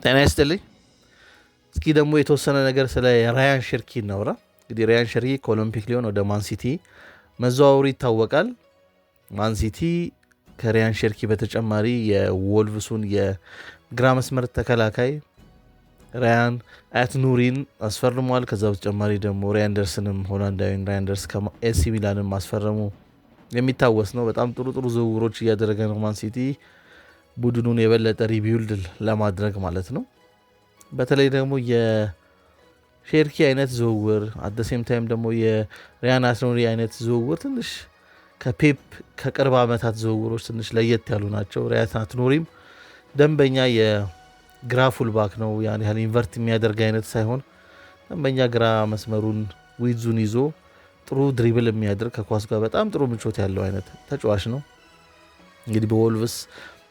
ጤና ይስጥልኝ። እስኪ ደግሞ የተወሰነ ነገር ስለ ራያን ሸርኪ እናውራ። እንግዲህ ራያን ሸርኪ ከኦሎምፒክ ሊዮን ወደ ማንሲቲ መዘዋወሩ ይታወቃል። ማንሲቲ ከራያን ሸርኪ በተጨማሪ የወልቭሱን የግራ መስመር ተከላካይ ራያን አያት ኑሪን አስፈርሟል። ከዛ በተጨማሪ ደግሞ ራያንደርስንም ሆላንዳዊን ራያንደርስ ከኤሲ ሚላንም ማስፈረሙ የሚታወስ ነው። በጣም ጥሩ ጥሩ ዝውውሮች እያደረገ ነው ማንሲቲ ቡድኑን የበለጠ ሪቢውልድ ለማድረግ ማለት ነው። በተለይ ደግሞ የሼርኪ አይነት ዝውውር አደሴም ታይም ደግሞ የሪያን አትኖሪ አይነት ዝውውር ትንሽ ከፔፕ ከቅርብ ዓመታት ዝውውሮች ትንሽ ለየት ያሉ ናቸው። ሪያን አትኖሪም ደንበኛ የግራ ፉልባክ ነው። ያን ያህል ኢንቨርት የሚያደርግ አይነት ሳይሆን ደንበኛ ግራ መስመሩን ዊድዙን ይዞ ጥሩ ድሪብል የሚያደርግ ከኳስ ጋር በጣም ጥሩ ምቾት ያለው አይነት ተጫዋች ነው። እንግዲህ በወልቭስ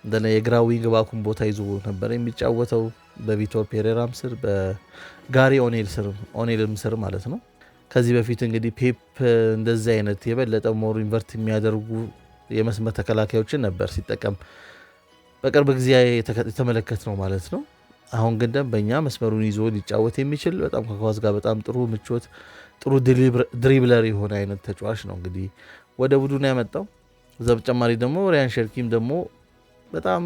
እንደነ የግራ ዊንግ ባኩን ቦታ ይዞ ነበር የሚጫወተው በቪቶር ፔሬራም ስር በጋሪ ኦኔልም ስር ማለት ነው። ከዚህ በፊት እንግዲህ ፔፕ እንደዚህ አይነት የበለጠ ሞር ኢንቨርት የሚያደርጉ የመስመር ተከላካዮችን ነበር ሲጠቀም በቅርብ ጊዜ የተመለከት ነው ማለት ነው። አሁን ግን ደንበኛ መስመሩን ይዞ ሊጫወት የሚችል በጣም ከኳስ ጋር በጣም ጥሩ ምቾት ጥሩ ድሪብለር የሆነ አይነት ተጫዋች ነው እንግዲህ ወደ ቡድኑ ያመጣው። እዛ በተጨማሪ ደግሞ ራያን ሸርኪም ደግሞ በጣም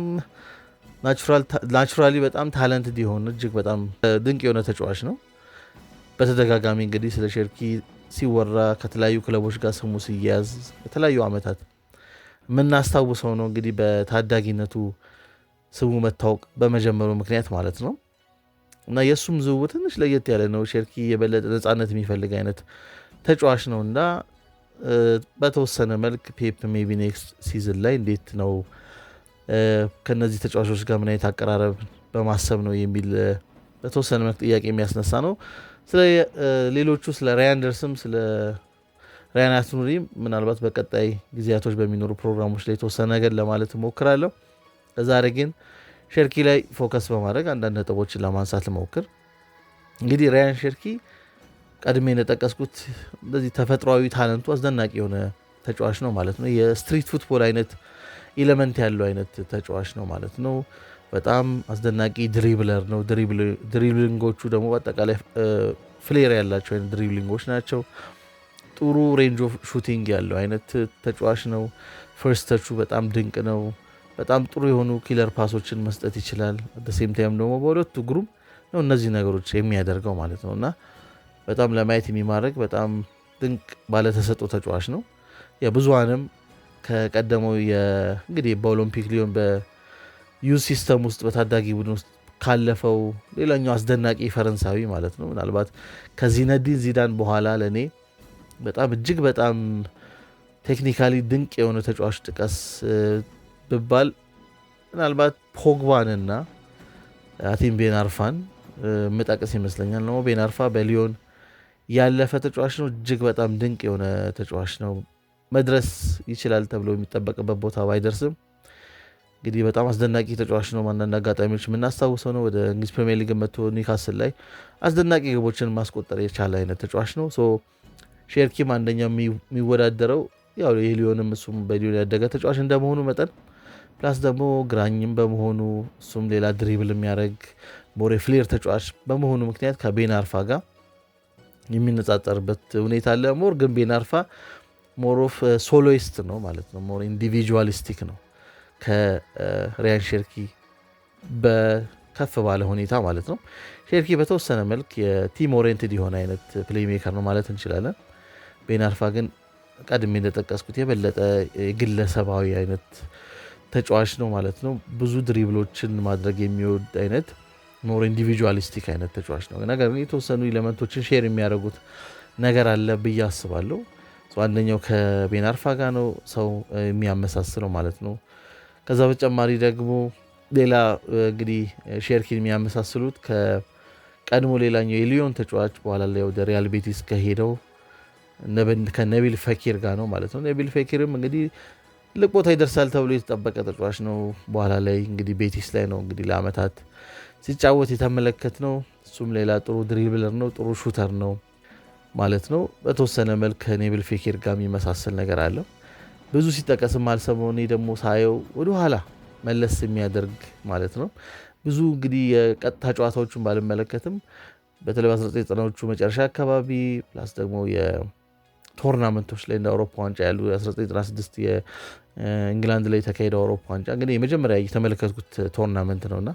ናቹራሊ በጣም ታለንትድ የሆነ እጅግ በጣም ድንቅ የሆነ ተጫዋች ነው። በተደጋጋሚ እንግዲህ ስለ ሸርኪ ሲወራ ከተለያዩ ክለቦች ጋር ስሙ ሲያያዝ በተለያዩ ዓመታት የምናስታውሰው ነው። እንግዲህ በታዳጊነቱ ስሙ መታወቅ በመጀመሩ ምክንያት ማለት ነው እና የእሱም ዝውውር ትንሽ ለየት ያለ ነው። ሸርኪ የበለጠ ነፃነት የሚፈልግ አይነት ተጫዋች ነው እና በተወሰነ መልክ ፔፕ ሜቢ ኔክስት ሲዝን ላይ እንዴት ነው ከነዚህ ተጫዋቾች ጋር ምን አይነት አቀራረብ በማሰብ ነው የሚል በተወሰነ መልክ ጥያቄ የሚያስነሳ ነው። ስለ ሌሎቹ ስለ ራያንደርስም ስለ ራያን አትኑሪ ምናልባት በቀጣይ ጊዜያቶች በሚኖሩ ፕሮግራሞች ላይ የተወሰነ ነገር ለማለት እሞክራለሁ። ለዛሬ ግን ሸርኪ ላይ ፎከስ በማድረግ አንዳንድ ነጥቦችን ለማንሳት ልሞክር። እንግዲህ ራያን ሸርኪ ቀድሜ እንደጠቀስኩት እንደዚህ ተፈጥሯዊ ታለንቱ አስደናቂ የሆነ ተጫዋች ነው ማለት ነው። የስትሪት ፉትቦል አይነት ኢለመንት ያለው አይነት ተጫዋች ነው ማለት ነው። በጣም አስደናቂ ድሪብለር ነው። ድሪብሊንጎቹ ደግሞ በአጠቃላይ ፍሌር ያላቸው አይነት ድሪብሊንጎች ናቸው። ጥሩ ሬንጅ ኦፍ ሹቲንግ ያለው አይነት ተጫዋች ነው። ፈርስት ተቹ በጣም ድንቅ ነው። በጣም ጥሩ የሆኑ ኪለር ፓሶችን መስጠት ይችላል። በሴም ታይም ደግሞ በሁለቱ እግሩም ነው እነዚህ ነገሮች የሚያደርገው ማለት ነው እና በጣም ለማየት የሚማርክ በጣም ድንቅ ባለተሰጥኦ ተጫዋች ነው። የብዙሃንም ከቀደመው እንግዲህ በኦሎምፒክ ሊዮን በዩዝ ሲስተም ውስጥ በታዳጊ ቡድን ውስጥ ካለፈው ሌላኛው አስደናቂ ፈረንሳዊ ማለት ነው። ምናልባት ከዚነዲን ዚዳን በኋላ ለእኔ በጣም እጅግ በጣም ቴክኒካሊ ድንቅ የሆነ ተጫዋች ጥቀስ ብባል ምናልባት ፖግባንና አቲም ቤናርፋን ምጠቅስ ይመስለኛል ነው። ቤናርፋ በሊዮን ያለፈ ተጫዋች ነው። እጅግ በጣም ድንቅ የሆነ ተጫዋች ነው። መድረስ ይችላል ተብሎ የሚጠበቅበት ቦታ ባይደርስም እንግዲህ በጣም አስደናቂ ተጫዋች ነው። አንዳንድ አጋጣሚዎች የምናስታውሰው ነው። ወደ እንግሊዝ ፕሪሚየር ሊግ መጥቶ ኒውካስል ላይ አስደናቂ ግቦችን ማስቆጠር የቻለ አይነት ተጫዋች ነው። ሸርኪም አንደኛው የሚወዳደረው ያው የሊዮንም እሱም በሊዮን ያደገ ተጫዋች እንደመሆኑ መጠን ፕላስ ደግሞ ግራኝም በመሆኑ እሱም ሌላ ድሪብል የሚያደርግ ሞር ፍሌር ተጫዋች በመሆኑ ምክንያት ከቤናርፋ ጋር የሚነጻጸርበት ሁኔታ አለ። ሞር ግን ቤናርፋ ሞር ኦፍ ሶሎይስት ነው ማለት ነው። ሞር ኢንዲቪጁዋሊስቲክ ነው ከሪያን ሸርኪ በከፍ ባለ ሁኔታ ማለት ነው። ሸርኪ በተወሰነ መልክ የቲም ኦሪየንትድ የሆነ አይነት ፕሌይ ሜከር ነው ማለት እንችላለን። ቤናርፋ ግን ቀድሜ እንደጠቀስኩት የበለጠ ግለሰባዊ አይነት ተጫዋች ነው ማለት ነው። ብዙ ድሪብሎችን ማድረግ የሚወድ አይነት ሞር ኢንዲቪጁዋሊስቲክ አይነት ተጫዋች ነው። ነገር ግን የተወሰኑ ኤሌመንቶችን ሼር የሚያደርጉት ነገር አለ ብዬ አስባለሁ። አንደኛው ከቤናርፋ ጋር ነው ሰው የሚያመሳስለው ማለት ነው። ከዛ በተጨማሪ ደግሞ ሌላ እንግዲህ ሸርኪን የሚያመሳስሉት ከቀድሞ ሌላኛው የሊዮን ተጫዋች በኋላ ላይ ወደ ሪያል ቤቲስ ከሄደው ከነቢል ፈኪር ጋር ነው ማለት ነው። ነቢል ፈኪርም እንግዲህ ትልቅ ቦታ ይደርሳል ተብሎ የተጠበቀ ተጫዋች ነው። በኋላ ላይ እንግዲህ ቤቲስ ላይ ነው እንግዲህ ለአመታት ሲጫወት የተመለከት ነው። እሱም ሌላ ጥሩ ድሪብለር ነው፣ ጥሩ ሹተር ነው ማለት ነው። በተወሰነ መልክ ከኔብል ፌኪር ጋር የሚመሳሰል ነገር አለው። ብዙ ሲጠቀስም አልሰማው። እኔ ደግሞ ሳየው ወደኋላ መለስ የሚያደርግ ማለት ነው። ብዙ እንግዲህ የቀጥታ ጨዋታዎቹን ባልመለከትም በተለይ በ1990ዎቹ መጨረሻ አካባቢ ፕላስ ደግሞ የቶርናመንቶች ላይ እንደ አውሮፓ ዋንጫ ያሉ 1996 የእንግላንድ ላይ የተካሄደው አውሮፓ ዋንጫ እንግዲህ የመጀመሪያ የተመለከትኩት ቶርናመንት ነውና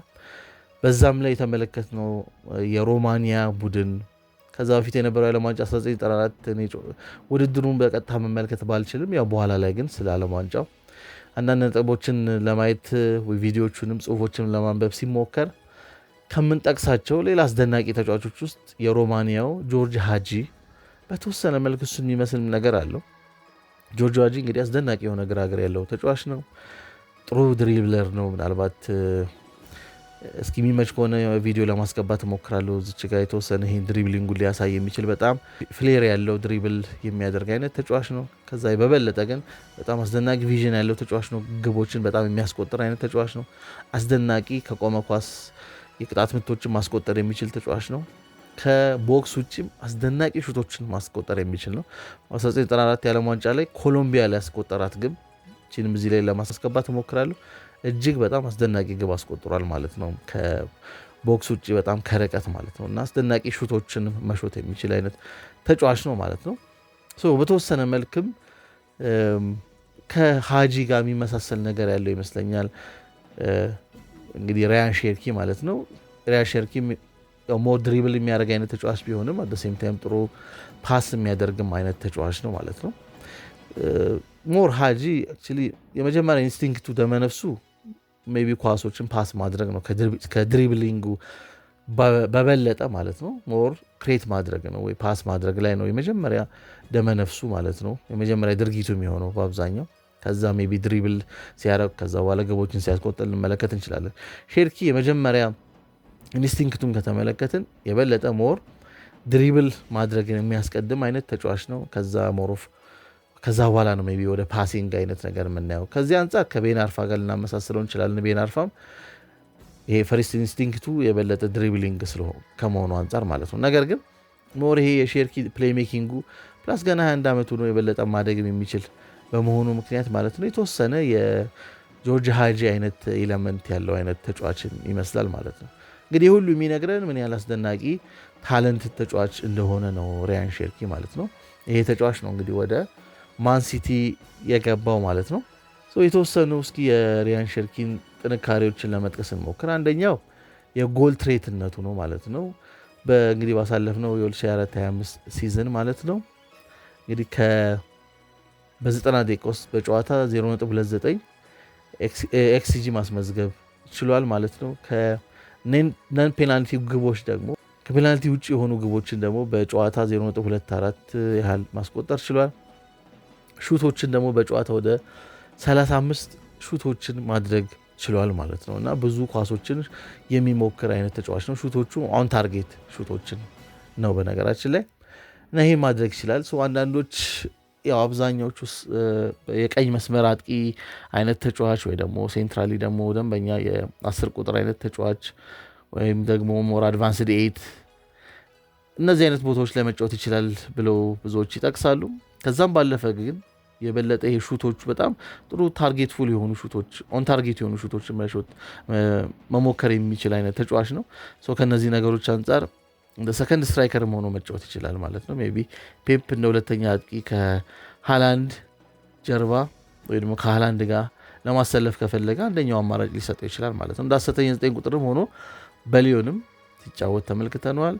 በዛም ላይ የተመለከትነው የሮማኒያ ቡድን ከዛ በፊት የነበረው የዓለም ዋንጫ 1994 ውድድሩን በቀጥታ መመልከት ባልችልም ያው በኋላ ላይ ግን ስለ ዓለም ዋንጫው አንዳንድ ነጥቦችን ለማየት ቪዲዮቹንም ጽሁፎችንም ለማንበብ ሲሞከር ከምንጠቅሳቸው ሌላ አስደናቂ ተጫዋቾች ውስጥ የሮማኒያው ጆርጅ ሃጂ በተወሰነ መልክ እሱን የሚመስል ነገር አለው። ጆርጅ ሃጂ እንግዲህ አስደናቂ የሆነ ግራ እግር ያለው ተጫዋች ነው። ጥሩ ድሪብለር ነው። ምናልባት እስኪ የሚመች ከሆነ ቪዲዮ ለማስገባት እሞክራለሁ። እዚች ጋር የተወሰነ ይሄን ድሪብሊንጉን ሊያሳይ የሚችል በጣም ፍሌር ያለው ድሪብል የሚያደርግ አይነት ተጫዋች ነው። ከዛ በበለጠ ግን በጣም አስደናቂ ቪዥን ያለው ተጫዋች ነው። ግቦችን በጣም የሚያስቆጥር አይነት ተጫዋች ነው። አስደናቂ ከቆመ ኳስ የቅጣት ምቶችን ማስቆጠር የሚችል ተጫዋች ነው። ከቦክስ ውጭም አስደናቂ ሹቶችን ማስቆጠር የሚችል ነው። 1994 የዓለም ዋንጫ ላይ ኮሎምቢያ ላይ ያስቆጠራት ግብ ቺንም እዚህ ላይ ለማስገባት እሞክራለሁ። እጅግ በጣም አስደናቂ ግብ አስቆጥሯል ማለት ነው። ከቦክስ ውጭ በጣም ከርቀት ማለት ነው እና አስደናቂ ሹቶችን መሾት የሚችል አይነት ተጫዋች ነው ማለት ነው። በተወሰነ መልክም ከሃጂ ጋር የሚመሳሰል ነገር ያለው ይመስለኛል። እንግዲህ ራያን ሼርኪ ማለት ነው። ራያን ሼርኪ ሞር ድሪብል የሚያደርግ አይነት ተጫዋች ቢሆንም አት ሴም ታይም ጥሩ ፓስ የሚያደርግም አይነት ተጫዋች ነው ማለት ነው። ሞር ሃጂ አክቹዋሊ የመጀመሪያ ኢንስቲንክቱ ደመነፍሱ ሜቢ ኳሶችን ፓስ ማድረግ ነው ከድሪብሊንጉ በበለጠ ማለት ነው። ሞር ክሬት ማድረግ ነው ወይ ፓስ ማድረግ ላይ ነው የመጀመሪያ ደመነፍሱ ማለት ነው። የመጀመሪያ ድርጊቱ የሚሆነው በአብዛኛው ከዛ ሜቢ ድሪብል ሲያደርግ ከዛ በኋላ ግቦችን ሲያስቆጥር ልንመለከት እንችላለን። ሼርኪ የመጀመሪያ ኢንስቲንክቱን ከተመለከትን የበለጠ ሞር ድሪብል ማድረግን የሚያስቀድም አይነት ተጫዋች ነው። ከዛ በኋላ ነው ሜቢ ወደ ፓሲንግ አይነት ነገር የምናየው። ከዚህ አንጻር ከቤን አርፋ ጋር ልናመሳስለው እንችላለን። ቤን አርፋም ይሄ ፈርስት ኢንስቲንክቱ የበለጠ ድሪብሊንግ ከመሆኑ አንጻር ማለት ነው። ነገር ግን ሞር ይሄ የሼርኪ ፕሌይሜኪንጉ ፕላስ ገና 21 ዓመቱ ነው የበለጠ ማደግም የሚችል በመሆኑ ምክንያት ማለት ነው የተወሰነ የጆርጅ ሃጂ አይነት ኤለመንት ያለው አይነት ተጫዋችን ይመስላል ማለት ነው። እንግዲህ ሁሉ የሚነግረን ምን ያህል አስደናቂ ታለንት ተጫዋች እንደሆነ ነው ራያን ሼርኪ ማለት ነው። ይሄ ተጫዋች ነው እንግዲህ ወደ ማንሲቲ የገባው ማለት ነው። የተወሰኑ እስኪ የራያን ሼርኪን ጥንካሬዎችን ለመጥቀስ እንሞክር። አንደኛው የጎል ትሬትነቱ ነው ማለት ነው። በእንግዲህ ባሳለፍነው የ2024/25 ሲዝን ማለት ነው እንግዲህ በ90 ደቂቃ ውስጥ በጨዋታ 0.29 ኤክስጂ ማስመዝገብ ችሏል ማለት ነው። ከነን ፔናልቲ ግቦች ደግሞ ከፔናልቲ ውጭ የሆኑ ግቦችን ደግሞ በጨዋታ 0.24 ያህል ማስቆጠር ችሏል። ሹቶችን ደግሞ በጨዋታ ወደ 35 ሹቶችን ማድረግ ችሏል ማለት ነው እና ብዙ ኳሶችን የሚሞክር አይነት ተጫዋች ነው። ሹቶቹ ኦን ታርጌት ሹቶችን ነው በነገራችን ላይ እና ይሄ ማድረግ ይችላል። አንዳንዶች ያው አብዛኛዎቹ የቀኝ መስመር አጥቂ አይነት ተጫዋች ወይ ደግሞ ሴንትራሊ ደግሞ ደንበኛ የ10 ቁጥር አይነት ተጫዋች ወይም ደግሞ ሞር አድቫንስድ 8 እነዚህ አይነት ቦታዎች ላይ መጫወት ይችላል ብለው ብዙዎች ይጠቅሳሉ። ከዛም ባለፈ ግን የበለጠ ይሄ ሹቶቹ በጣም ጥሩ ታርጌት ፉል የሆኑ ሹቶች ኦን ታርጌት የሆኑ ሹቶችን መሞከር የሚችል አይነት ተጫዋች ነው። ከነዚህ ነገሮች አንጻር እንደ ሰከንድ ስትራይከር ሆኖ መጫወት ይችላል ማለት ነው። ሜይ ቢ ፔፕ እንደ ሁለተኛ አጥቂ ከሃላንድ ጀርባ ወይ ደግሞ ከሃላንድ ጋር ለማሰለፍ ከፈለገ አንደኛው አማራጭ ሊሰጠው ይችላል ማለት ነው። እንደ 19 ቁጥርም ሆኖ በሊዮንም ሲጫወት ተመልክተነዋል።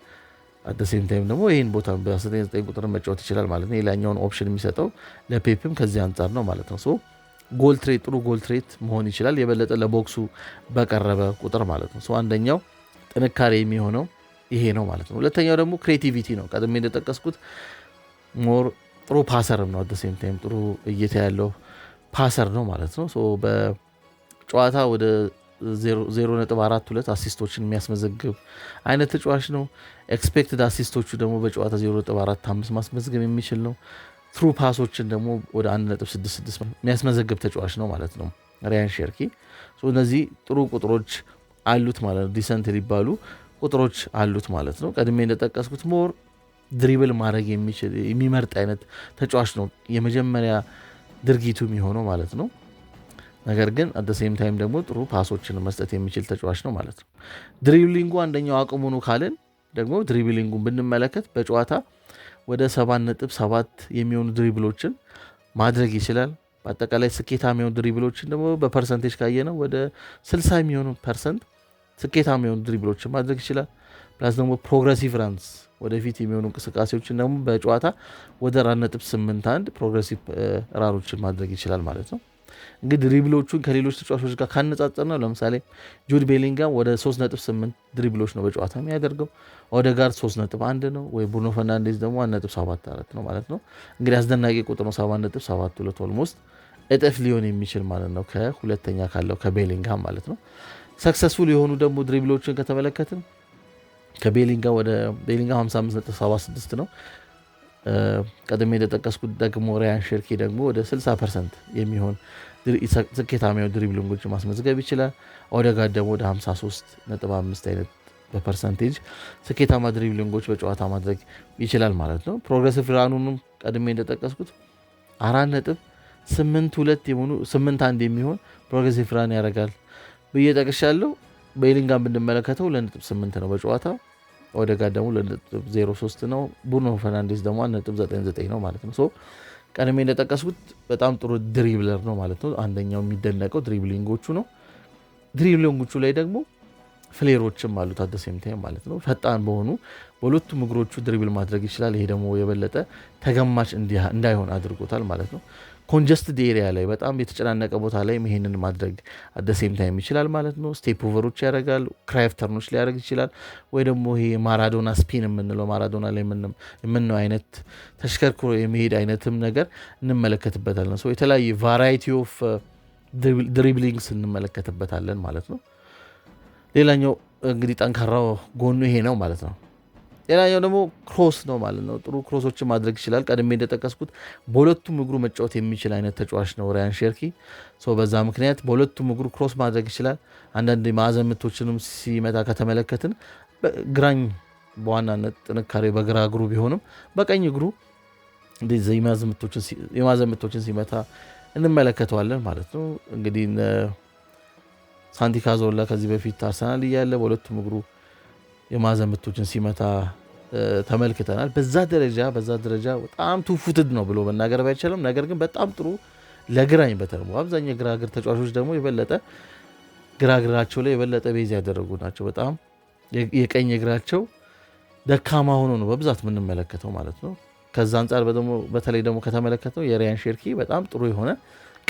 አደሴም ታይም ደግሞ ይህን ቦታ በ19 ቁጥር መጫወት ይችላል ማለት ነው። ሌላኛውን ኦፕሽን የሚሰጠው ለፔፕም ከዚህ አንጻር ነው ማለት ነው። ጎል ትሬት ጥሩ ጎል ትሬት መሆን ይችላል የበለጠ ለቦክሱ በቀረበ ቁጥር ማለት ነው። አንደኛው ጥንካሬ የሚሆነው ይሄ ነው ማለት ነው። ሁለተኛው ደግሞ ክሬቲቪቲ ነው። ቀድሜ እንደጠቀስኩት ሞር ጥሩ ፓሰርም ነው። አደሴም ታይም ጥሩ እይታ ያለው ፓሰር ነው ማለት ነው። በጨዋታ ወደ 0.42 አሲስቶችን የሚያስመዘግብ አይነት ተጫዋች ነው። ኤክስፔክትድ አሲስቶቹ ደግሞ በጨዋታ 0.45 ማስመዝገብ የሚችል ነው። ትሩ ፓሶችን ደግሞ ወደ 1.66 የሚያስመዘግብ ተጫዋች ነው ማለት ነው ራያን ሼርኪ። እነዚህ ጥሩ ቁጥሮች አሉት ማለት ነው። ዲሰንት ሊባሉ ቁጥሮች አሉት ማለት ነው። ቀድሜ እንደጠቀስኩት ሞር ድሪብል ማድረግ የሚመርጥ አይነት ተጫዋች ነው የመጀመሪያ ድርጊቱ የሚሆነው ማለት ነው። ነገር ግን አት ሴም ታይም ደግሞ ጥሩ ፓሶችን መስጠት የሚችል ተጫዋች ነው ማለት ነው። ድሪብሊንጉ አንደኛው አቅሙ ነው ካልን ደግሞ ድሪብሊንጉን ብንመለከት በጨዋታ ወደ 7.7 የሚሆኑ ድሪብሎችን ማድረግ ይችላል። በአጠቃላይ ስኬታማ የሆኑ ድሪብሎችን ደግሞ በፐርሰንቴጅ ካየነው ወደ 60 የሚሆኑ ፐርሰንት ስኬታማ የሆኑ ድሪብሎችን ማድረግ ይችላል። ፕላስ ደግሞ ፕሮግረሲቭ ራንስ ወደፊት የሚሆኑ እንቅስቃሴዎችን ደግሞ በጨዋታ ወደ 4.81 ፕሮግረሲቭ ራኖችን ማድረግ ይችላል ማለት ነው። እንግዲህ ድሪብሎቹን ከሌሎች ተጫዋቾች ጋር ካነጻጸር ነው ለምሳሌ ጁድ ቤሊንጋም ወደ 3.8 ድሪብሎች ነው በጨዋታ የሚያደርገው። ኦዴጋርድ 3.1 ነው ወይ ብሩኖ ፈርናንዴዝ ደግሞ 1.74 ነው ማለት ነው። እንግዲህ አስደናቂ ቁጥር ነው 7.72 ኦልሞስት እጥፍ ሊሆን የሚችል ማለት ነው ከሁለተኛ ካለው ከቤሊንጋም ማለት ነው። ሰክሰስፉል የሆኑ ደግሞ ድሪብሎችን ከተመለከትን ከቤሊንጋም ወደ ቤሊንጋም 55.76 ነው። ቀደም እንደጠቀስኩት ደግሞ ራያን ሼርኪ ደግሞ ወደ 60% የሚሆን ስኬታማ ድሪብሊንጎች ማስመዝገብ ይችላል። ኦዴጋርድ ደግሞ ወደ 53.5 አይነት በፐርሰንቴጅ ስኬታማ ድሪብሊንጎች በጨዋታ ማድረግ ይችላል ማለት ነው። ፕሮግረሲቭ ራኑንም ቀደም እንደጠቀስኩት 4.81 የሚሆን ፕሮግረሲቭ ራን ያደርጋል ብዬ ጠቅሻለሁ። ቤሊንጋም ብንመለከተው 2.8 ነው በጨዋታ። ኦዴጋርድ ደግሞ 2.03 ነው። ብሩኖ ፈርናንዴዝ ደግሞ 1.99 ነው ማለት ነው። ቀደም እንደጠቀስኩት በጣም ጥሩ ድሪብለር ነው ማለት ነው። አንደኛው የሚደነቀው ድሪብሊንጎቹ ነው። ድሪብሊንጎቹ ላይ ደግሞ ፍሌሮችም አሉት አት ሴም ታይም ማለት ነው። ፈጣን በሆኑ በሁለቱም እግሮቹ ድሪብል ማድረግ ይችላል። ይሄ ደግሞ የበለጠ ተገማች እንዳይሆን አድርጎታል ማለት ነው። ኮንጀስትድ ኤሪያ ላይ በጣም የተጨናነቀ ቦታ ላይ ይሄንን ማድረግ አት ሴም ታይም ይችላል ማለት ነው። ስቴፕ ኦቨሮች ያደርጋል። ክራይፍ ተርኖች ሊያደርግ ይችላል። ወይ ደግሞ ይሄ ማራዶና ስፒን የምንለው ማራዶና ላይ የምንለው አይነት ተሽከርክሮ የሚሄድ አይነትም ነገር እንመለከትበታለን። የተለያዩ ቫራይቲ ኦፍ ድሪብሊንግስ እንመለከትበታለን ማለት ነው። ሌላኛው እንግዲህ ጠንካራው ጎኑ ይሄ ነው ማለት ነው። ሌላኛው ደግሞ ክሮስ ነው ማለት ነው። ጥሩ ክሮሶችን ማድረግ ይችላል። ቀድሜ እንደጠቀስኩት በሁለቱም እግሩ መጫወት የሚችል አይነት ተጫዋች ነው ራያን ሼርኪ። በዛ ምክንያት በሁለቱም እግሩ ክሮስ ማድረግ ይችላል። አንዳንድ ማዕዘን ምቶችንም ሲመታ ከተመለከትን ግራኝ በዋናነት ጥንካሬ በግራ እግሩ ቢሆንም በቀኝ እግሩ የማዕዘን ምቶችን ሲመታ እንመለከተዋለን ማለት ነው። እንግዲህ ሳንቲ ካዞላ ከዚህ በፊት አርሰናል እያለ በሁለቱም እግሩ የማዕዘን ምቶችን ሲመታ ተመልክተናል። በዛ ደረጃ በጣም ቱፉትድ ነው ብሎ መናገር ባይቻልም፣ ነገር ግን በጣም ጥሩ ለግራኝ በተርሞ አብዛኛው ግራ እግር ተጫዋቾች ደግሞ የበለጠ ግራ እግራቸው ላይ የበለጠ ቤዝ ያደረጉ ናቸው። በጣም የቀኝ እግራቸው ደካማ ሆኖ ነው በብዛት የምንመለከተው ማለት ነው። ከዛ አንጻር በተለይ ደግሞ ከተመለከተው የራያን ሼርኪ በጣም ጥሩ የሆነ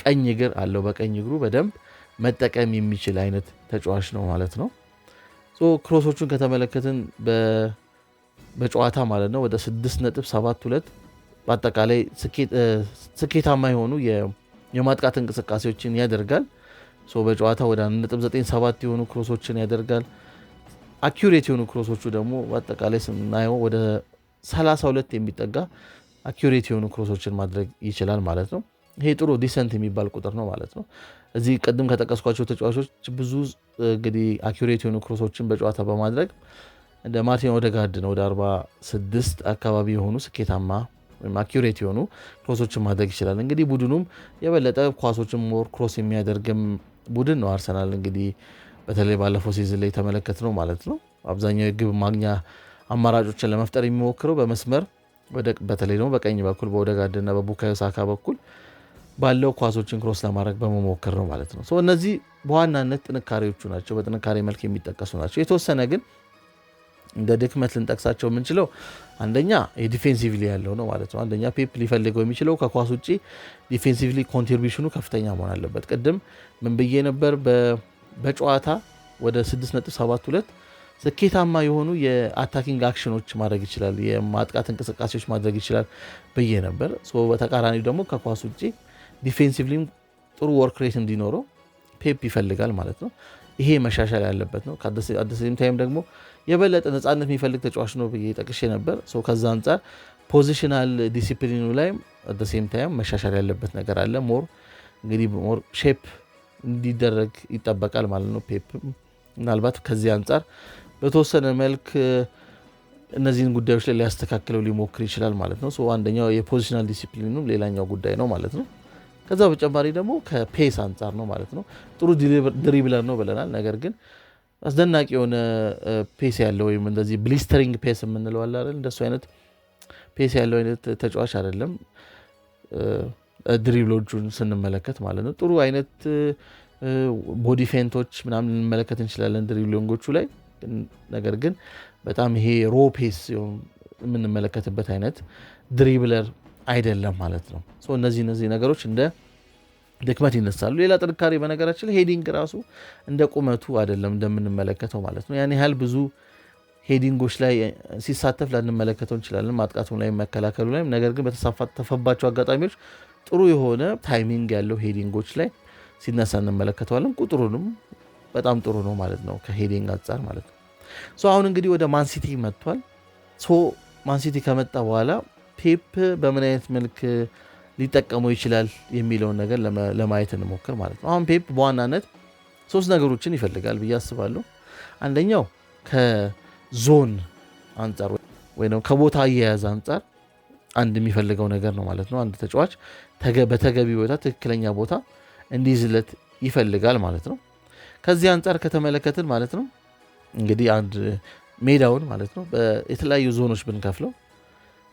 ቀኝ እግር አለው። በቀኝ እግሩ በደንብ መጠቀም የሚችል አይነት ተጫዋች ነው ማለት ነው። ክሮሶቹን ከተመለከትን በጨዋታ ማለት ነው ወደ 6.72 በአጠቃላይ ስኬታማ የሆኑ የማጥቃት እንቅስቃሴዎችን ያደርጋል። በጨዋታ ወደ 1.97 የሆኑ ክሮሶችን ያደርጋል። አኪሬት የሆኑ ክሮሶቹ ደግሞ በአጠቃላይ ስናየው ወደ 32 የሚጠጋ አኪሬት የሆኑ ክሮሶችን ማድረግ ይችላል ማለት ነው። ይሄ ጥሩ ዲሰንት የሚባል ቁጥር ነው ማለት ነው። እዚህ ቅድም ከጠቀስኳቸው ተጫዋቾች ብዙ እንግዲህ አኪሬት የሆኑ ክሮሶችን በጨዋታ በማድረግ እንደ ማርቲን ኦዴጋርድ ነው ወደ 46 አካባቢ የሆኑ ስኬታማ ወይም አኪሬት የሆኑ ክሮሶችን ማድረግ ይችላል። እንግዲህ ቡድኑም የበለጠ ኳሶችን ሞር ክሮስ የሚያደርግም ቡድን ነው አርሰናል። እንግዲህ በተለይ ባለፈው ሲዝን ላይ የተመለከትነው ማለት ነው። አብዛኛው የግብ ማግኛ አማራጮችን ለመፍጠር የሚሞክረው በመስመር በተለይ ደግሞ በቀኝ በኩል በኦዴጋርድ እና በቡካዮ ሳካ በኩል ባለው ኳሶችን ክሮስ ለማድረግ በመሞከር ነው ማለት ነው። እነዚህ በዋናነት ጥንካሬዎቹ ናቸው፣ በጥንካሬ መልክ የሚጠቀሱ ናቸው። የተወሰነ ግን እንደ ድክመት ልንጠቅሳቸው የምንችለው አንደኛ የዲፌንሲቭሊ ያለው ነው ማለት ነው። አንደኛ ፔፕ ሊፈልገው የሚችለው ከኳስ ውጭ ዲፌንሲቭሊ ኮንትሪቢሽኑ ከፍተኛ መሆን አለበት። ቅድም ምን ብዬ ነበር? በጨዋታ ወደ 6.72 ስኬታማ የሆኑ የአታኪንግ አክሽኖች ማድረግ ይችላል፣ የማጥቃት እንቅስቃሴዎች ማድረግ ይችላል ብዬ ነበር። በተቃራኒው ደግሞ ከኳስ ውጭ ዲፌንሲቭሊም ጥሩ ወርክ ሬት እንዲኖረው ፔፕ ይፈልጋል ማለት ነው። ይሄ መሻሻል ያለበት ነው። አደሴም ታይም ደግሞ የበለጠ ነፃነት የሚፈልግ ተጫዋች ነው ብዬ ጠቅሼ ነበር። ከዛ አንጻር ፖዚሽናል ዲሲፕሊኑ ላይ አደሴም ታይም መሻሻል ያለበት ነገር አለ። ሞር ሼፕ እንዲደረግ ይጠበቃል ማለት ነው። ፔፕ ምናልባት ከዚህ አንጻር በተወሰነ መልክ እነዚህን ጉዳዮች ላይ ሊያስተካክለው ሊሞክር ይችላል ማለት ነው። አንደኛው የፖዚሽናል ዲሲፕሊኑ ሌላኛው ጉዳይ ነው ማለት ነው። ከዛ በተጨማሪ ደግሞ ከፔስ አንጻር ነው ማለት ነው። ጥሩ ድሪብለር ነው ብለናል። ነገር ግን አስደናቂ የሆነ ፔስ ያለው ወይም እንደዚህ ብሊስተሪንግ ፔስ የምንለው አለ አይደል? እንደሱ አይነት ፔስ ያለው አይነት ተጫዋች አይደለም ድሪብሎቹን ስንመለከት ማለት ነው። ጥሩ አይነት ቦዲ ፌንቶች ምናምን እንመለከት እንችላለን ድሪብሊንጎቹ ላይ። ነገር ግን በጣም ይሄ ሮ ፔስ የምንመለከትበት አይነት ድሪብለር አይደለም ማለት ነው። እነዚህ ነገሮች እንደ ድክመት ይነሳሉ። ሌላ ጥንካሬ በነገራችን ሄዲንግ ራሱ እንደ ቁመቱ አይደለም እንደምንመለከተው ማለት ነው። ያን ያህል ብዙ ሄዲንጎች ላይ ሲሳተፍ ላንመለከተው እንችላለን፣ ማጥቃቱ ላይ መከላከሉ ላይ። ነገር ግን በተሳተፈባቸው አጋጣሚዎች ጥሩ የሆነ ታይሚንግ ያለው ሄዲንጎች ላይ ሲነሳ እንመለከተዋለን። ቁጥሩንም በጣም ጥሩ ነው ማለት ነው ከሄዲንግ አንጻር ማለት ነው። አሁን እንግዲህ ወደ ማንሲቲ መጥቷል። ማንሲቲ ከመጣ በኋላ ፔፕ በምን አይነት መልክ ሊጠቀመው ይችላል የሚለውን ነገር ለማየት እንሞክር ማለት ነው። አሁን ፔፕ በዋናነት 3 ነገሮችን ይፈልጋል ብዬ አስባለሁ። አንደኛው ከዞን አንጻር ወይ ነው ከቦታ አያያዝ አንጻር አንድ የሚፈልገው ነገር ነው ማለት ነው። አንድ ተጫዋች በተገቢ ቦታ ትክክለኛ ቦታ እንዲይዝለት ይፈልጋል ማለት ነው። ከዚህ አንጻር ከተመለከትን ማለት ነው እንግዲህ አንድ ሜዳውን ማለት ነው የተለያዩ ዞኖች ብንከፍለው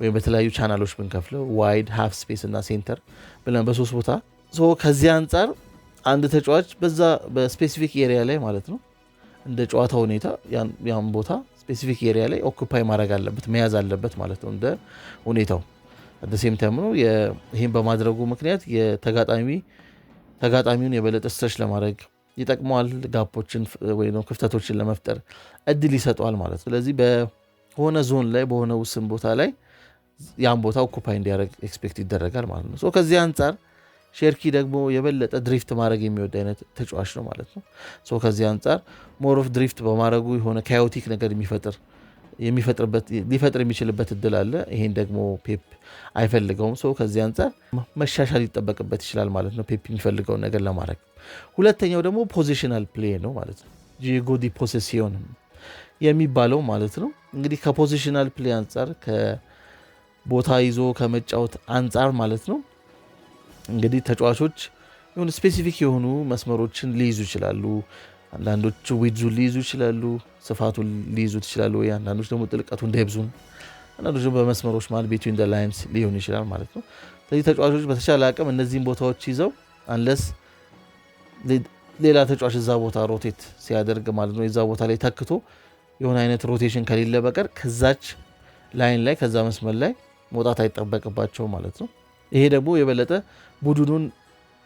ወይም በተለያዩ ቻናሎች ብንከፍለው ዋይድ፣ ሃፍ ስፔስ እና ሴንተር ብለን በ3 ቦታ ከዚህ አንጻር አንድ ተጫዋች በዛ በስፔሲፊክ ኤሪያ ላይ ማለት ነው እንደ ጨዋታ ሁኔታ ያን ቦታ ስፔሲፊክ ኤሪያ ላይ ኦኩፓይ ማድረግ አለበት፣ መያዝ አለበት ማለት ነው እንደ ሁኔታው። አት ሴም ታይም ነው ይሄን በማድረጉ ምክንያት ተጋጣሚውን የበለጠ ስትረች ለማድረግ ይጠቅመዋል። ጋፖችን ወይ ነው ክፍተቶችን ለመፍጠር እድል ይሰጠዋል ማለት ነው። ስለዚህ በሆነ ዞን ላይ በሆነ ውስን ቦታ ላይ ያን ቦታ ኦኩፓይ እንዲያደርግ ኤክስፔክት ይደረጋል ማለት ነው። ከዚህ አንጻር ሼርኪ ደግሞ የበለጠ ድሪፍት ማድረግ የሚወድ አይነት ተጫዋች ነው ማለት ነው። ከዚህ አንጻር ሞር ኦፍ ድሪፍት በማድረጉ የሆነ ካዮቲክ ነገር ሊፈጥር የሚችልበት እድል አለ። ይሄን ደግሞ ፔፕ አይፈልገውም። ከዚህ አንጻር መሻሻል ይጠበቅበት ይችላል ማለት ነው ፔፕ የሚፈልገውን ነገር ለማድረግ። ሁለተኛው ደግሞ ፖዚሽናል ፕሌይ ነው ማለት ነው። ጂጎ ዲ ፖሴሲዮን የሚባለው ማለት ነው። እንግዲህ ከፖዚሽናል ፕሌይ አንጻር ከቦታ ይዞ ከመጫወት አንጻር ማለት ነው እንግዲህ ተጫዋቾች የሆኑ ስፔሲፊክ የሆኑ መስመሮችን ሊይዙ ይችላሉ። አንዳንዶቹ ዊድዙን ሊይዙ ይችላሉ፣ ስፋቱን ሊይዙ ይችላሉ። ወይ አንዳንዶች ደግሞ ጥልቀቱን ደብዙን፣ አንዳንዶች ደግሞ በመስመሮች ማለት ቢትዊን ዘ ላይንስ ሊሆን ይችላል ማለት ነው። ስለዚህ ተጫዋቾች በተሻለ አቅም እነዚህን ቦታዎች ይዘው አንለስ ሌላ ተጫዋች እዛ ቦታ ሮቴት ሲያደርግ ማለት ነው የዛ ቦታ ላይ ተክቶ የሆነ አይነት ሮቴሽን ከሌለ በቀር ከዛች ላይን ላይ ከዛ መስመር ላይ መውጣት አይጠበቅባቸው ማለት ነው። ይሄ ደግሞ የበለጠ ቡድኑን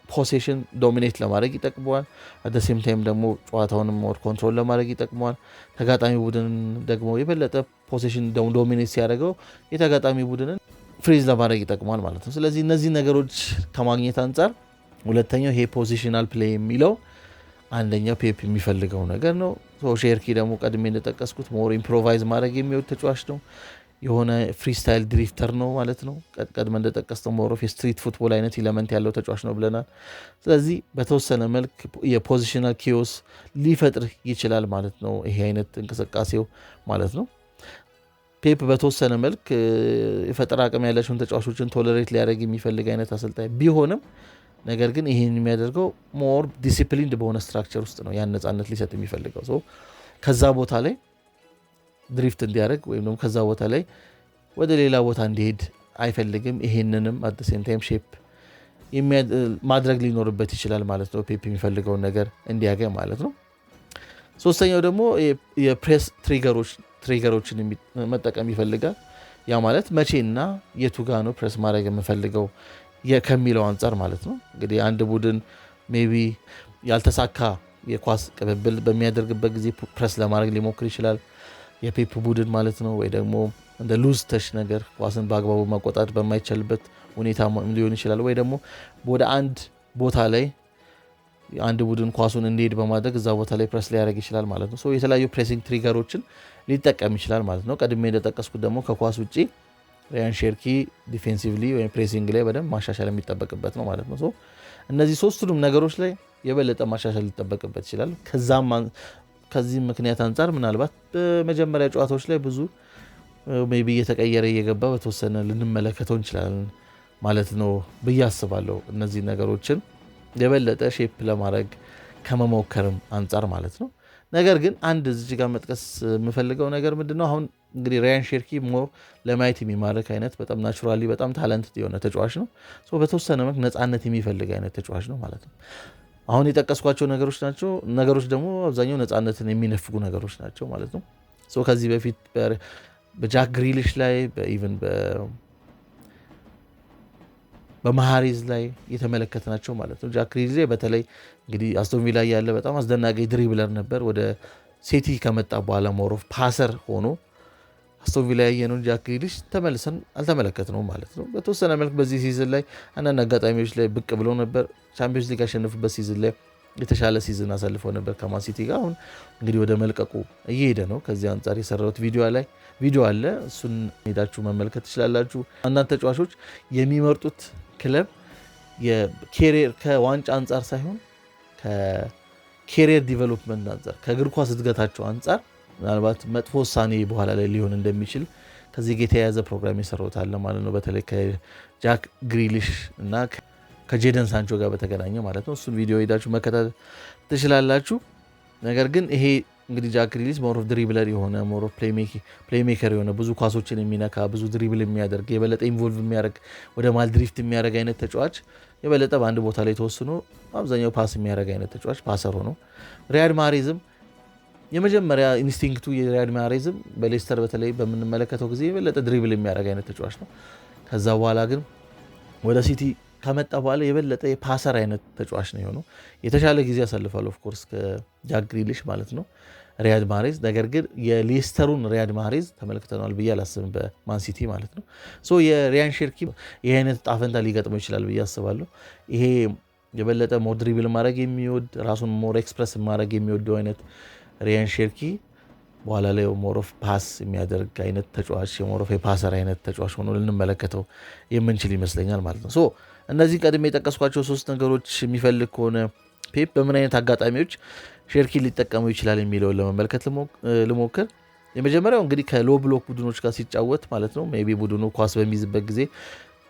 ፖሴሽን ዶሚኔት ለማድረግ ይጠቅመዋል። አት ዘ ሴም ታይም ደግሞ ጨዋታውን ሞር ኮንትሮል ለማድረግ ይጠቅመዋል። ተጋጣሚ ቡድን ደግሞ የበለጠ ፖሴሽን ዶሚኔት ሲያደርገው የተጋጣሚ ቡድንን ፍሪዝ ለማድረግ ይጠቅመዋል ማለት ነው። ስለዚህ እነዚህ ነገሮች ከማግኘት አንጻር ሁለተኛው ይሄ ፖዚሽናል ፕሌይ የሚለው አንደኛው ፔፕ የሚፈልገው ነገር ነው። ሼርኪ ደግሞ ቀድሜ እንደጠቀስኩት ሞር ኢምፕሮቫይዝ ማድረግ የሚወድ ተጫዋች ነው። የሆነ ፍሪስታይል ድሪፍተር ነው ማለት ነው። ቀድመ እንደጠቀስነው ሞር ኦፍ የስትሪት ፉትቦል አይነት ኢለመንት ያለው ተጫዋች ነው ብለናል። ስለዚህ በተወሰነ መልክ የፖዚሽናል ኪዮስ ሊፈጥር ይችላል ማለት ነው ይሄ አይነት እንቅስቃሴው ማለት ነው። ፔፕ በተወሰነ መልክ የፈጠራ አቅም ያላቸውን ተጫዋቾችን ቶለሬት ሊያደርግ የሚፈልግ አይነት አሰልጣኝ ቢሆንም ነገር ግን ይህን የሚያደርገው ሞር ዲሲፕሊንድ በሆነ ስትራክቸር ውስጥ ነው ያን ነፃነት ሊሰጥ የሚፈልገው። ከዛ ቦታ ላይ ድሪፍት እንዲያደርግ ወይም ደግሞ ከዛ ቦታ ላይ ወደ ሌላ ቦታ እንዲሄድ አይፈልግም። ይሄንንም አት ሴም ታይም ሼፕ ማድረግ ሊኖርበት ይችላል ማለት ነው ፔፕ የሚፈልገውን ነገር እንዲያገኝ ማለት ነው። ሶስተኛው ደግሞ የፕሬስ ትሪገሮችን መጠቀም ይፈልጋል። ያ ማለት መቼና የቱ ጋ ነው ፕሬስ ማድረግ የምፈልገው ከሚለው አንጻር ማለት ነው። እንግዲህ አንድ ቡድን ሜቢ ያልተሳካ የኳስ ቅብብል በሚያደርግበት ጊዜ ፕሬስ ለማድረግ ሊሞክር ይችላል የፔፕ ቡድን ማለት ነው። ወይ ደግሞ እንደ ሉዝ ተች ነገር ኳስን በአግባቡ መቆጣጠር በማይቻልበት ሁኔታ ሊሆን ይችላል። ወይ ደግሞ ወደ አንድ ቦታ ላይ አንድ ቡድን ኳሱን እንዲሄድ በማድረግ እዛ ቦታ ላይ ፕሬስ ሊያደርግ ይችላል ማለት ነው። የተለያዩ ፕሬሲንግ ትሪገሮችን ሊጠቀም ይችላል ማለት ነው። ቀድሜ እንደጠቀስኩት ደግሞ ከኳስ ውጭ ራያን ሼርኪ ዲፌንሲቭሊ ወይም ፕሬሲንግ ላይ በደንብ ማሻሻል የሚጠበቅበት ነው ማለት ነው። እነዚህ ሶስቱንም ነገሮች ላይ የበለጠ ማሻሻል ሊጠበቅበት ይችላል። ከዚህ ምክንያት አንጻር ምናልባት በመጀመሪያ ጨዋታዎች ላይ ብዙ ሜይ ቢ እየተቀየረ እየገባ በተወሰነ ልንመለከተው እንችላለን ማለት ነው ብዬ አስባለሁ። እነዚህ ነገሮችን የበለጠ ሼፕ ለማድረግ ከመሞከርም አንጻር ማለት ነው። ነገር ግን አንድ እዚህ ጋር መጥቀስ የምፈልገው ነገር ምንድነው፣ አሁን እንግዲህ ራያን ሼርኪ ሞር ለማየት የሚማርክ አይነት በጣም ናቹራሊ በጣም ታለንት የሆነ ተጫዋች ነው። በተወሰነ መልክ ነፃነት የሚፈልግ አይነት ተጫዋች ነው ማለት ነው። አሁን የጠቀስኳቸው ነገሮች ደግሞ አብዛኛው ነፃነትን የሚነፍጉ ነገሮች ናቸው ማለት ነው። ከዚህ በፊት በጃክ ግሪሊሽ ላይ ኢቨን በማሃሪዝ ላይ የተመለከትናቸው ማለት ነው። ጃክ ግሪሊሽ በተለይ እንግዲህ አስቶን ቪላ ያለ በጣም አስደናቂ ድሪብለር ነበር። ወደ ሴቲ ከመጣ በኋላ ሞሮፍ ፓሰር ሆኖ አስቶን ቪላ ያየነውን ጃክ ግሪሊሽ ተመልሰን አልተመለከትነውም ማለት ነው። በተወሰነ መልክ በዚህ ሲዝን ላይ አንዳንድ አጋጣሚዎች ላይ ብቅ ብሎ ነበር። ቻምፒዮንስ ሊግ ያሸነፉበት ሲዝን ላይ የተሻለ ሲዝን አሳልፈው ነበር ከማን ሲቲ ጋር። አሁን እንግዲህ ወደ መልቀቁ እየሄደ ነው። ከዚህ አንጻር የሰራሁት ቪዲዮ አለ፣ እሱን ሄዳችሁ መመልከት ትችላላችሁ። አንዳንድ ተጫዋቾች የሚመርጡት ክለብ የኬሪየር ከዋንጫ አንጻር ሳይሆን ከኬሪየር ዲቨሎፕመንት አንጻር ከእግር ኳስ እድገታቸው አንጻር ምናልባት መጥፎ ውሳኔ በኋላ ላይ ሊሆን እንደሚችል ከዚህ ጋር የተያያዘ ፕሮግራም የሰራሁት አለ ማለት ነው። በተለይ ከጃክ ግሪሊሽ እና ከጄደን ሳንቾ ጋር በተገናኘ ማለት ነው። እሱን ቪዲዮ ሄዳችሁ መከታተል ትችላላችሁ። ነገር ግን ይሄ እንግዲህ ጃክ ግሪሊሽ ሞር ኦፍ ድሪብለር የሆነ ሞር ኦፍ ፕሌይሜከር የሆነ ብዙ ኳሶችን የሚነካ ብዙ ድሪብል የሚያደርግ የበለጠ ኢንቮልቭ የሚያደርግ ወደ ማል ድሪፍት የሚያደርግ አይነት ተጫዋች የበለጠ በአንድ ቦታ ላይ ተወስኖ አብዛኛው ፓስ የሚያደርግ አይነት ተጫዋች ፓሰር ሆኖ ሪያድ ማህሬዝም የመጀመሪያ ኢንስቲንክቱ የሪያድ ማህሬዝም በሌስተር በተለይ በምንመለከተው ጊዜ የበለጠ ድሪብል የሚያደርግ አይነት ተጫዋች ነው። ከዛ በኋላ ግን ወደ ሲቲ ከመጣ በኋላ የበለጠ የፓሰር አይነት ተጫዋች ነው የሆነው። የተሻለ ጊዜ ያሳልፋል ኦፍኮርስ ከጃክ ግሪሊሽ ማለት ነው ሪያድ ማህሬዝ። ነገር ግን የሌስተሩን ሪያድ ማህሬዝ ተመልክተናል ብዬ አላስብም በማን ሲቲ ማለት ነው። የሪያን ሼርኪ ይህ አይነት ጣፈንታ ሊገጥመው ይችላል ብዬ አስባለሁ። ይሄ የበለጠ ሞር ድሪብል ማድረግ የሚወድ ራሱን ሞር ኤክስፕረስ ማድረግ የሚወደው አይነት ሪያን ሼርኪ በኋላ ላይ ሞሮፍ ፓስ የሚያደርግ አይነት ተጫዋች የሞሮፍ የፓሰር አይነት ተጫዋች ሆኖ ልንመለከተው የምንችል ይመስለኛል ማለት ነው። እነዚህ ቀድሜ የጠቀስኳቸው 3 ነገሮች የሚፈልግ ከሆነ ፔፕ በምን አይነት አጋጣሚዎች ሼርኪ ሊጠቀሙ ይችላል የሚለውን ለመመልከት ልሞክር። የመጀመሪያው እንግዲህ ከሎ ብሎክ ቡድኖች ጋር ሲጫወት ማለት ነው። ሜይ ቢ ቡድኑ ኳስ በሚይዝበት ጊዜ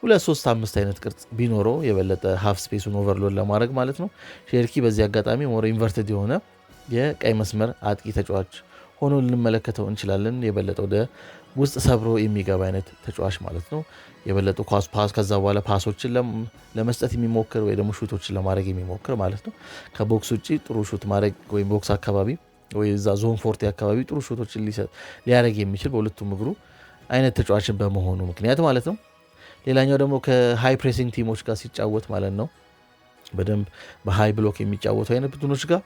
2-3-5 አይነት ቅርጽ ቢኖረው የበለጠ ሀፍ ስፔሱን ኦቨርሎድ ለማድረግ ማለት ነው። ሼርኪ በዚህ አጋጣሚ ሞር ኢንቨርትድ የሆነ የቀይ መስመር አጥቂ ተጫዋች ሆኖ ልንመለከተው እንችላለን። የበለጠ ወደ ውስጥ ሰብሮ የሚገባ አይነት ተጫዋች ማለት ነው። የበለጠ ፓስ ከዛ በኋላ ፓሶችን ለመስጠት የሚሞክር ወይ ደግሞ ሹቶችን ለማድረግ የሚሞክር ማለት ነው። ከቦክስ ውጭ ጥሩ ሹት ማድረግ ወይም ቦክስ አካባቢ ወይ እዛ ዞን ፎርቲ አካባቢ ጥሩ ሹቶችን ሊያደርግ የሚችል በሁለቱም እግሩ አይነት ተጫዋችን በመሆኑ ምክንያት ማለት ነው። ሌላኛው ደግሞ ከሃይ ፕሬሲንግ ቲሞች ጋር ሲጫወት ማለት ነው በደንብ በሃይ ብሎክ የሚጫወቱ አይነት ቡድኖች ጋር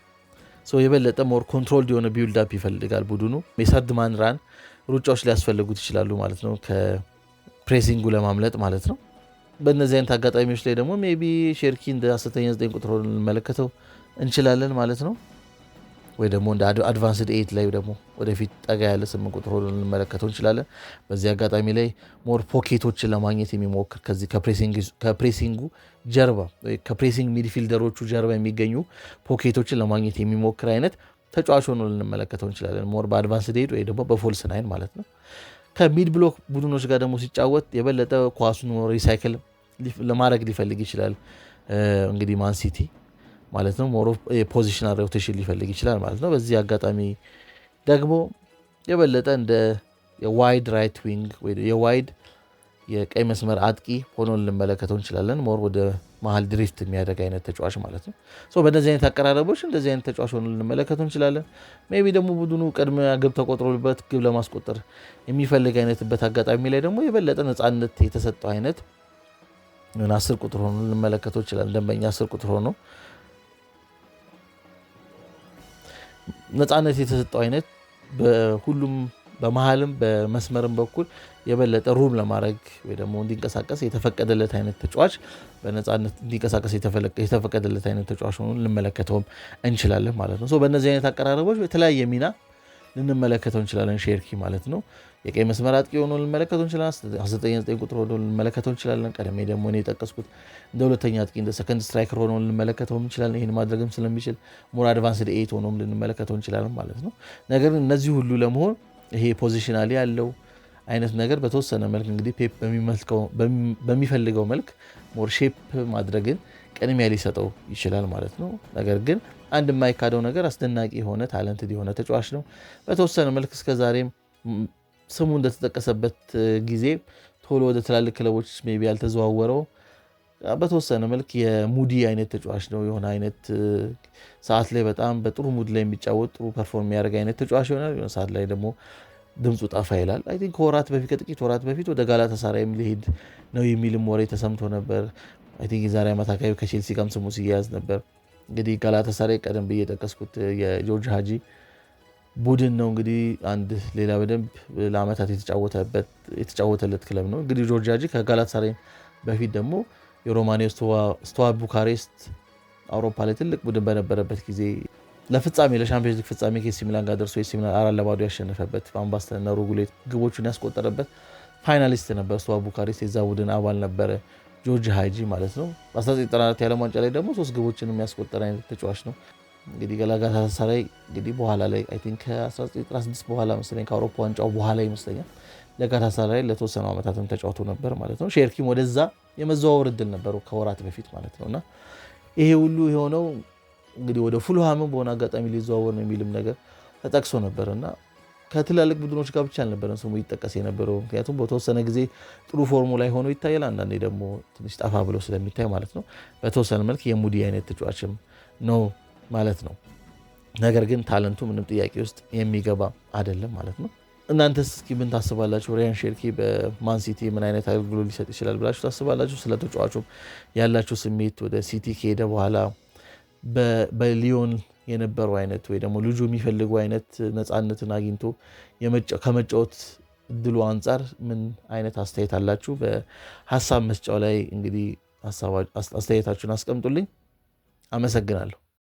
የበለጠ ሞር ኮንትሮል የሆነ ቢልድ አፕ ይፈልጋል ቡድኑ። የሰርድ ማን ራን ሩጫዎች ሊያስፈልጉት ይችላሉ ማለት ነው ከፕሬሲንጉ ለማምለጥ ማለት ነው። በእነዚህ አይነት አጋጣሚዎች ላይ ደግሞ ሜይ ቢ ሼርኪ እንደ 19 ቁጥር ሆኖ ልንመለከተው እንችላለን ማለት ነው። ወይ ደግሞ እንደ አድቫንስድ 8 ላይ ደግሞ ወደፊት ጠጋ ያለ 8 ቁጥር ሆኖ ልንመለከተው እንችላለን። በዚህ አጋጣሚ ላይ ሞር ፖኬቶችን ለማግኘት የሚሞክር ከዚህ ከፕሬሲንጉ ጀርባ ከፕሬሲንግ ሚድፊልደሮቹ ጀርባ የሚገኙ ፖኬቶችን ለማግኘት የሚሞክር አይነት ተጫዋች ሆኖ ልንመለከተው እንችላለን። ሞር በአድቫንስድ 8 ወይ ደግሞ በፎልስ 9 ማለት ነው። ከሚድ ብሎክ ቡድኖች ጋር ደግሞ ሲጫወት የበለጠ ኳሱን ሪሳይክል ለማድረግ ሊፈልግ ይችላል እንግዲህ ማን ሲቲ ማለት ነው። ሞር ፖዚሽናል ሮቴሽን ሊፈልግ ይችላል ማለት ነው። በዚህ አጋጣሚ ደግሞ የበለጠ እንደ የዋይድ ራይት ዊንግ ወይ የዋይድ የቀይ መስመር አጥቂ ሆኖ ልንመለከተው እንችላለን። ሞር ወደ መሀል ድሪፍት የሚያደርግ አይነት ተጫዋች ማለት ነው። በእነዚህ አይነት አቀራረቦች እንደዚህ አይነት ተጫዋች ሆኖ ልንመለከተው እንችላለን። ሜይ ቢ ደግሞ ቡድኑ ቀድሞ ግብ ተቆጥሮበት ግብ ለማስቆጠር የሚፈልግ አይነትበት አጋጣሚ ላይ ደግሞ የበለጠ ነፃነት የተሰጠው አይነት 10 ቁጥር ሆኖ ልንመለከተው እንችላለን። ደንበኛ 10 ቁጥር ሆኖ ነፃነት የተሰጠው አይነት በሁሉም በመሃልም በመስመርም በኩል የበለጠ ሩም ለማድረግ ወይ ደግሞ እንዲንቀሳቀስ የተፈቀደለት አይነት ተጫዋች በነፃነት እንዲንቀሳቀስ የተፈቀደለት አይነት ተጫዋች ሆኖ ልንመለከተውም እንችላለን ማለት ነው። በእነዚህ አይነት አቀራረቦች በተለያየ ሚና ልንመለከተው እንችላለን ሼርኪ ማለት ነው። የቀይ መስመር አጥቂ ሆኖ ልንመለከተው እንችላለን። 19 ቁጥር ሆኖ ልንመለከተው እንችላለን። ቀደም ደግሞ እኔ የጠቀስኩት እንደ ሁለተኛ አጥቂ እንደ ሰከንድ ስትራይከር ሆኖ ልንመለከተው እንችላለን። ይህን ማድረግም ስለሚችል ሞር አድቫንስድ 8 ሆኖም ልንመለከተው እንችላለን ማለት ነው። ነገር ግን እነዚህ ሁሉ ለመሆን ይሄ ፖዚሽናሊ ያለው አይነት ነገር በተወሰነ መልክ እንግዲህ ፔፕ በሚፈልገው መልክ ሞር ሼፕ ማድረግን ቅድሚያ ሊሰጠው ይችላል ማለት ነው። ነገር ግን አንድ የማይካደው ነገር አስደናቂ የሆነ ታለንትድ የሆነ ተጫዋች ነው። በተወሰነ መልክ እስከዛሬም ስሙ እንደተጠቀሰበት ጊዜ ቶሎ ወደ ትላልቅ ክለቦች ሜይ ቢ ያልተዘዋወረው በተወሰነ መልክ የሙዲ አይነት ተጫዋች ነው። የሆነ አይነት ሰዓት ላይ በጣም በጥሩ ሙድ ላይ የሚጫወት ጥሩ ፐርፎርም የሚያደርግ አይነት ተጫዋች ይሆናል። የሆነ ሰዓት ላይ ደግሞ ድምፁ ጠፋ ይላል። አይ ቲንክ ከጥቂት ወራት በፊት ወደ ጋላታሳራይም ሊሄድ ነው የሚልም ወሬ ተሰምቶ ነበር። አይ ቲንክ የዛሬ ዓመት አካባቢ ከቼልሲ ጋርም ስሙ ሲያያዝ ነበር። እንግዲህ ጋላታሳራይ ቀደም ብዬ የጠቀስኩት የጆርጅ ሃጂ ቡድን ነው። እንግዲህ አንድ ሌላ በደንብ ለአመታት የተጫወተለት ክለብ ነው። እንግዲህ ጆርጅ ሃጂ ከጋላታሳራይ በፊት ደግሞ የሮማኒያ ስቱዋ ቡካሬስት አውሮፓ ላይ ትልቅ ቡድን በነበረበት ጊዜ ለሻምፒዮንስ ሊግ ፍጻሜ ከኤሲ ሚላን ጋር ደርሶ ኤሲ ሚላን 4-0 ያሸነፈበት በአምባስተና ሩጉሌት ግቦቹን ያስቆጠረበት ፋይናሊስት ነበር። ስቱዋ ቡካሬስት የዛ ቡድን አባል ነበረ ጆርጅ ሃጂ ማለት ነው። በ1994 የዓለም ዋንጫ ላይ ደግሞ 3 ግቦችን የሚያስቆጠር አይነት ተጫዋች ነው። እንግዲህ ጋላታሳራይ እንግዲህ በኋላ ላይ አይ ቲንክ ከ1996 በኋላ መሰለኝ ከአውሮፓ ዋንጫው በኋላ ይመስለኛል ለጋላታሳራይ ለተወሰኑ ዓመታትም ተጫውቶ ነበር ማለት ነው። ሼርኪም ወደዛ የመዘዋወር እድል ነበረው ከወራት በፊት ማለት ነውና ይሄ ሁሉ የሆነው እንግዲህ ወደ ፉልሃምም በሆነ አጋጣሚ ሊዘዋወር ነው የሚልም ነገር ተጠቅሶ ነበርና ከትላልቅ ቡድኖች ጋር ብቻ አልነበረም ስሙ ይጠቀስ የነበረው። ምክንያቱም በተወሰነ ጊዜ ጥሩ ፎርሙ ላይ ሆኖ ይታያል፣ አንዳንዴ ደግሞ ትንሽ ጠፋ ብሎ ስለሚታይ ማለት ነው። በተወሰነ መልክ የሙዲ አይነት ተጫዋችም ነው ማለት ነው። ነገር ግን ታለንቱ ምንም ጥያቄ ውስጥ የሚገባ አይደለም ማለት ነው። እናንተስ እስኪ ምን ታስባላችሁ? ራያን ሼርኪ በማንሲቲ ምን አይነት አገልግሎት ሊሰጥ ይችላል ብላችሁ ታስባላችሁ? ስለ ተጫዋቹም ያላችሁ ስሜት ወደ ሲቲ ከሄደ በኋላ በሊዮን የነበረው አይነት ወይ ደግሞ ልጁ የሚፈልገው አይነት ነፃነትን አግኝቶ ከመጫወት እድሉ አንጻር ምን አይነት አስተያየት አላችሁ? በሀሳብ መስጫው ላይ እንግዲህ አስተያየታችሁን አስቀምጡልኝ። አመሰግናለሁ።